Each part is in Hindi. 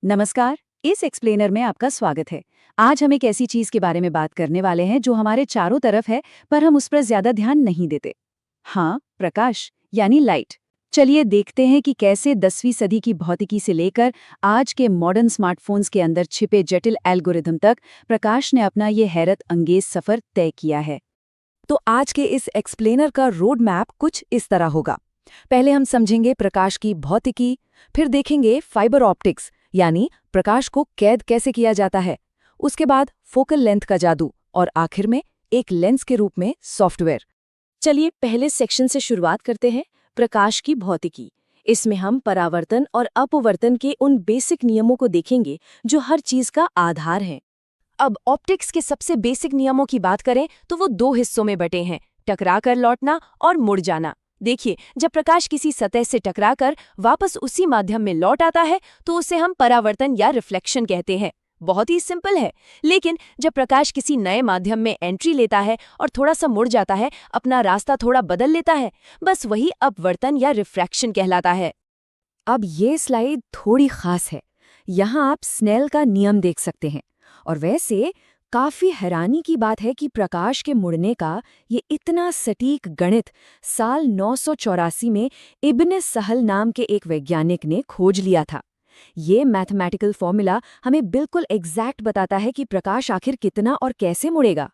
नमस्कार। इस एक्सप्लेनर में आपका स्वागत है। आज हम एक ऐसी चीज के बारे में बात करने वाले हैं जो हमारे चारों तरफ है, पर हम उस पर ज्यादा ध्यान नहीं देते। हाँ, प्रकाश यानी लाइट। चलिए देखते हैं कि कैसे 10वीं सदी की भौतिकी से लेकर आज के मॉडर्न स्मार्टफोन्स के अंदर छिपे जटिल एल्गोरिथम तक प्रकाश ने अपना ये हैरत अंगेज सफर तय किया है। तो आज के इस एक्सप्लेनर का रोड मैप कुछ इस तरह होगा। पहले हम समझेंगे प्रकाश की भौतिकी, फिर देखेंगे फाइबर ऑप्टिक्स यानी प्रकाश को कैद कैसे किया जाता है, उसके बाद फोकल लेंथ का जादू और आखिर में एक लेंस के रूप में सॉफ्टवेयर। चलिए पहले सेक्शन से शुरुआत करते हैं, प्रकाश की भौतिकी। इसमें हम परावर्तन और अपवर्तन के उन बेसिक नियमों को देखेंगे जो हर चीज का आधार हैं। अब ऑप्टिक्स के सबसे बेसिक नियमों की बात करें तो वो दो हिस्सों में बटे हैं, टकरा कर लौटना और मुड़ जाना। देखिए, जब प्रकाश किसी सतह से टकराकर वापस उसी माध्यम में लौट आता है तो उसे हम परावर्तन या रिफ्लेक्शन कहते हैं। बहुत ही सिंपल है। लेकिन जब प्रकाश किसी नए माध्यम में एंट्री लेता है और थोड़ा सा मुड़ जाता है, अपना रास्ता थोड़ा बदल लेता है, बस वही अपवर्तन या रिफ्रैक्शन कहलाता है। अब ये स्लाइड थोड़ी खास है। यहाँ आप स्नेल का नियम देख सकते हैं। और वैसे काफी हैरानी की बात है कि प्रकाश के मुड़ने का ये इतना सटीक गणित साल 984 में इब्न सहल नाम के एक वैज्ञानिक ने खोज लिया था। ये मैथमेटिकल फॉर्मूला हमें बिल्कुल एग्जैक्ट बताता है कि प्रकाश आखिर कितना और कैसे मुड़ेगा।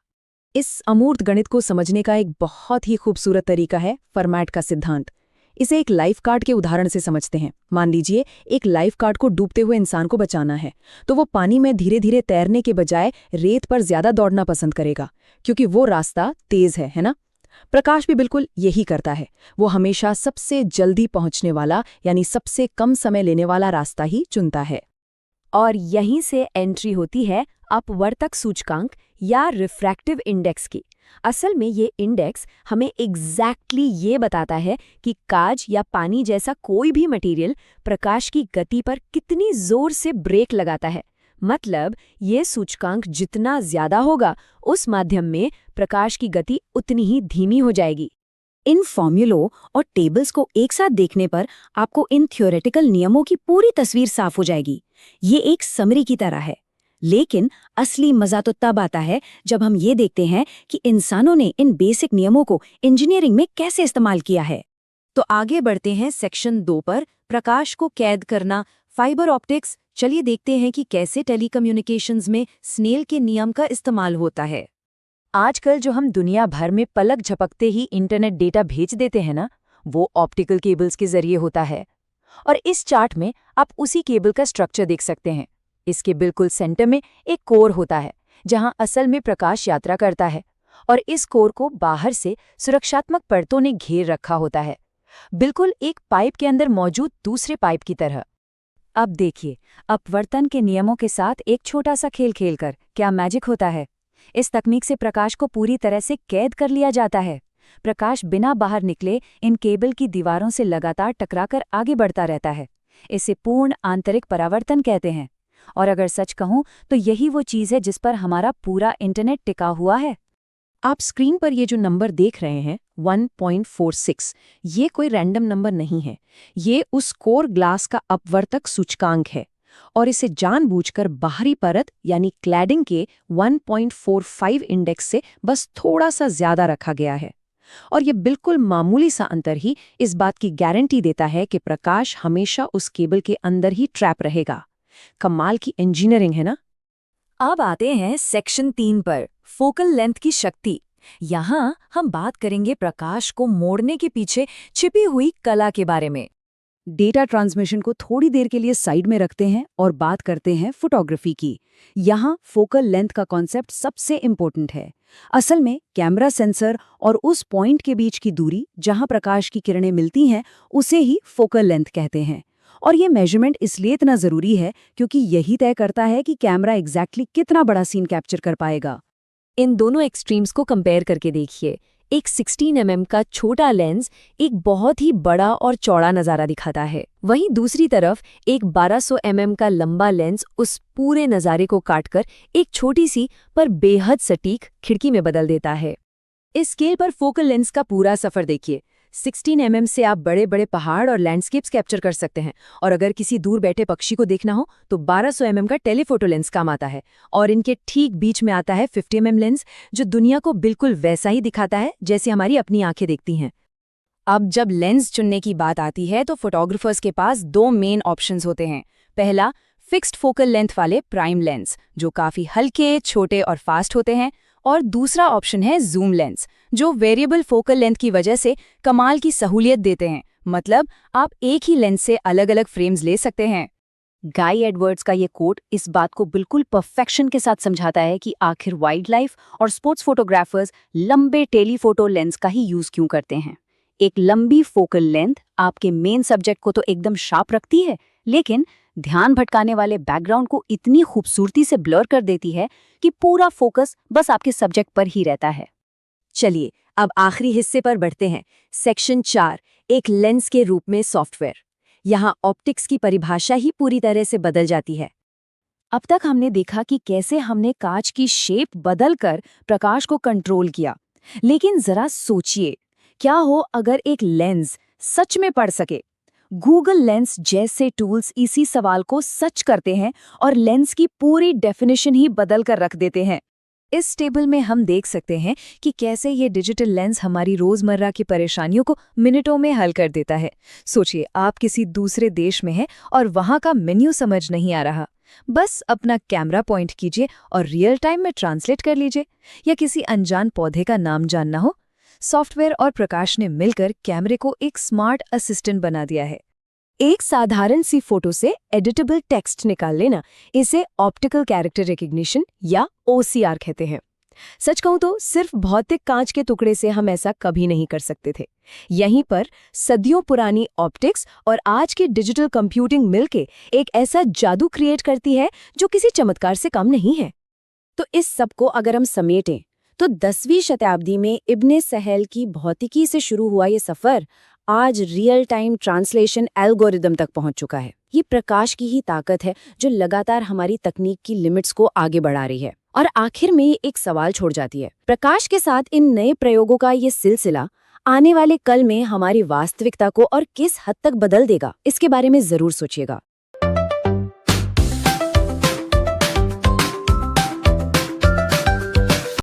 इस अमूर्त गणित को समझने का एक बहुत ही खूबसूरत तरीका है फर्माट का सिद्धांत। इसे एक लाइफ गार्ड के उदाहरण से समझते हैं। मान लीजिए एक लाइफ गार्ड को डूबते हुए इंसान को बचाना है, तो वो पानी में धीरे धीरे तैरने के बजाय रेत पर ज्यादा दौड़ना पसंद करेगा, क्योंकि वो रास्ता तेज है ना? प्रकाश भी बिल्कुल यही करता है। वो हमेशा सबसे जल्दी पहुंचने वाला यानी सबसे कम समय लेने वाला रास्ता ही चुनता है। और यहीं से एंट्री होती है अपवर्तक सूचकांक या रिफ्रैक्टिव इंडेक्स की। असल में ये इंडेक्स हमें एग्जैक्टली ये बताता है कि कांच या पानी जैसा कोई भी मटेरियल प्रकाश की गति पर कितनी जोर से ब्रेक लगाता है। मतलब ये सूचकांक जितना ज्यादा होगा, उस माध्यम में प्रकाश की गति उतनी ही धीमी हो जाएगी। इन फॉर्मूलों और टेबल्स को एक साथ देखने पर आपको इन थ्योरेटिकल नियमों की पूरी तस्वीर साफ हो जाएगी। ये एक समरी की तरह है। लेकिन असली मजा तो तब आता है जब हम ये देखते हैं कि इंसानों ने इन बेसिक नियमों को इंजीनियरिंग में कैसे इस्तेमाल किया है। तो आगे बढ़ते हैं सेक्शन 2 पर, प्रकाश को कैद करना, फाइबर ऑप्टिक्स। चलिए देखते हैं कि कैसे टेलीकम्युनिकेशंस में स्नेल के नियम का इस्तेमाल होता है। आजकल जो हम दुनिया भर में पलक झपकते ही इंटरनेट डेटा भेज देते हैं ना, वो ऑप्टिकल केबल्स के जरिए होता है। और इस चार्ट में आप उसी केबल का स्ट्रक्चर देख सकते हैं। इसके बिल्कुल सेंटर में एक कोर होता है, जहां असल में प्रकाश यात्रा करता है, और इस कोर को बाहर से सुरक्षात्मक परतों ने घेर रखा होता है, बिल्कुल एक पाइप के अंदर मौजूद दूसरे पाइप की तरह। अब देखिए, अपवर्तन के नियमों के साथ एक छोटा सा खेल खेलकर क्या मैजिक होता है। इस तकनीक से प्रकाश को पूरी तरह से कैद कर लिया जाता है। प्रकाश बिना बाहर निकले इन केबल की दीवारों से लगातार टकराकर आगे बढ़ता रहता है। इसे पूर्ण आंतरिक परावर्तन कहते हैं। और अगर सच कहूं तो यही वो चीज़ है जिस पर हमारा पूरा इंटरनेट टिका हुआ है। आप स्क्रीन पर ये जो नंबर देख रहे हैं 1.46, ये कोई रैंडम नंबर नहीं है। ये उस कोर ग्लास का अपवर्तक सूचकांक है, और इसे जानबूझकर बाहरी परत यानी क्लैडिंग के 1.45 इंडेक्स से बस थोड़ा सा ज्यादा रखा गया है। और ये बिल्कुल मामूली सा अंतर ही इस बात की गारंटी देता है कि प्रकाश हमेशा उस केबल के अंदर ही ट्रैप रहेगा। कमाल की इंजीनियरिंग है ना? अब आते हैं सेक्शन 3 पर, फोकल लेंथ की शक्ति। यहाँ हम बात करेंगे प्रकाश को मोड़ने के पीछे छिपी हुई कला के बारे में। डेटा ट्रांसमिशन को थोड़ी देर के लिए साइड में रखते हैं और बात करते हैं फोटोग्राफी की। यहाँ फोकल लेंथ का कॉन्सेप्ट सबसे इम्पोर्टेंट है। असल में कैमरा सेंसर और उस पॉइंट के बीच की दूरी जहाँ प्रकाश की किरणें मिलती हैं, उसे ही फोकल लेंथ कहते हैं। और ये मेजरमेंट इसलिए इतना ज़रूरी है क्योंकि यही तय करता है कि कैमरा एग्जैक्टली कितना बड़ा सीन कैप्चर कर पाएगा। इन दोनों एक्सट्रीम्स को कंपेयर करके देखिए। एक 16 mm का छोटा लेंस एक बहुत ही बड़ा और चौड़ा नज़ारा दिखाता है, वहीं दूसरी तरफ एक 1200 mm का लंबा लेंस उस पूरे नज़ारे को काटकर एक छोटी सी पर बेहद सटीक खिड़की में बदल देता है। इस स्केल पर फोकल लेंस का पूरा सफ़र देखिए। 16 mm से आप बड़े बड़े पहाड़ और लैंडस्केप्स कैप्चर कर सकते हैं, और अगर किसी दूर बैठे पक्षी को देखना हो तो 1200 mm का टेलीफोटो लेंस काम आता है। और इनके ठीक बीच में आता है 50 mm लेंस, जो दुनिया को बिल्कुल वैसा ही दिखाता है जैसे हमारी अपनी आंखें देखती हैं। अब जब लेंस चुनने की बात आती है तो फोटोग्राफर्स के पास दो मेन ऑप्शंस होते हैं। पहला, फिक्स्ड फोकल लेंथ वाले प्राइम लेंस, जो काफ़ी हल्के, छोटे और फास्ट होते हैं, और दूसरा ऑप्शन है जूम लेंस, जो वेरिएबल फोकल लेंथ की वजह से कमाल की सहूलियत देते हैं। मतलब आप एक ही लेंस से अलग अलग फ्रेम्स ले सकते हैं। गाई एडवर्ड्स का ये कोट इस बात को बिल्कुल परफेक्शन के साथ समझाता है कि आखिर वाइल्ड लाइफ और स्पोर्ट्स फोटोग्राफर्स लंबे टेलीफोटो लेंस का ही यूज क्यों करते हैं। एक लंबी फोकल लेंथ आपके मेन सब्जेक्ट को तो एकदम शार्प रखती है, लेकिन ध्यान भटकाने वाले बैकग्राउंड को इतनी खूबसूरती से ब्लर कर देती है कि पूरा फोकस बस आपके सब्जेक्ट पर ही रहता है। चलिए अब आखिरी हिस्से पर बढ़ते हैं। सेक्शन 4, एक लेंस के रूप में सॉफ्टवेयर। यहाँ ऑप्टिक्स की परिभाषा ही पूरी तरह से बदल जाती है। अब तक हमने देखा कि कैसे हमने कांच की शेप बदलकर प्रकाश को कंट्रोल किया, लेकिन जरा सोचिए, क्या हो अगर एक लेंस सच में पढ़ सके। गूगल लेंस जैसे टूल्स इसी सवाल को सच करते हैं और लेंस की पूरी डेफिनेशन ही बदल कर रख देते हैं। इस टेबल में हम देख सकते हैं कि कैसे ये डिजिटल लेंस हमारी रोजमर्रा की परेशानियों को मिनटों में हल कर देता है। सोचिए, आप किसी दूसरे देश में हैं और वहां का मेन्यू समझ नहीं आ रहा। बस अपना कैमरा पॉइंट कीजिए और रियल टाइम में ट्रांसलेट कर लीजिए। या किसी अनजान पौधे का नाम जानना हो, सॉफ्टवेयर और प्रकाश ने मिलकर कैमरे को एक स्मार्ट असिस्टेंट बना दिया है। एक साधारण सी फोटो से एडिटेबल टेक्स्ट निकाल लेना, इसे ऑप्टिकल कैरेक्टर रिकग्निशन या OCR कहते हैं। सच कहूं तो सिर्फ भौतिक कांच के टुकड़े से हम ऐसा कभी नहीं कर सकते थे। यहीं पर सदियों पुरानी ऑप्टिक्स और आज की डिजिटल कंप्यूटिंग मिलके एक ऐसा जादू क्रिएट करती है जो किसी चमत्कार से कम नहीं है। तो इस सब को अगर हम समेटें तो 10वीं शताब्दी में इब्ने सहल की भौतिकी से शुरू हुआ ये सफर आज रियल टाइम ट्रांसलेशन एल्गोरिदम तक पहुंच चुका है। ये प्रकाश की ही ताकत है जो लगातार हमारी तकनीक की लिमिट्स को आगे बढ़ा रही है। और आखिर में ये एक सवाल छोड़ जाती है, प्रकाश के साथ इन नए प्रयोगों का ये सिलसिला आने वाले कल में हमारी वास्तविकता को और किस हद तक बदल देगा, इसके बारे में जरूर सोचिएगा।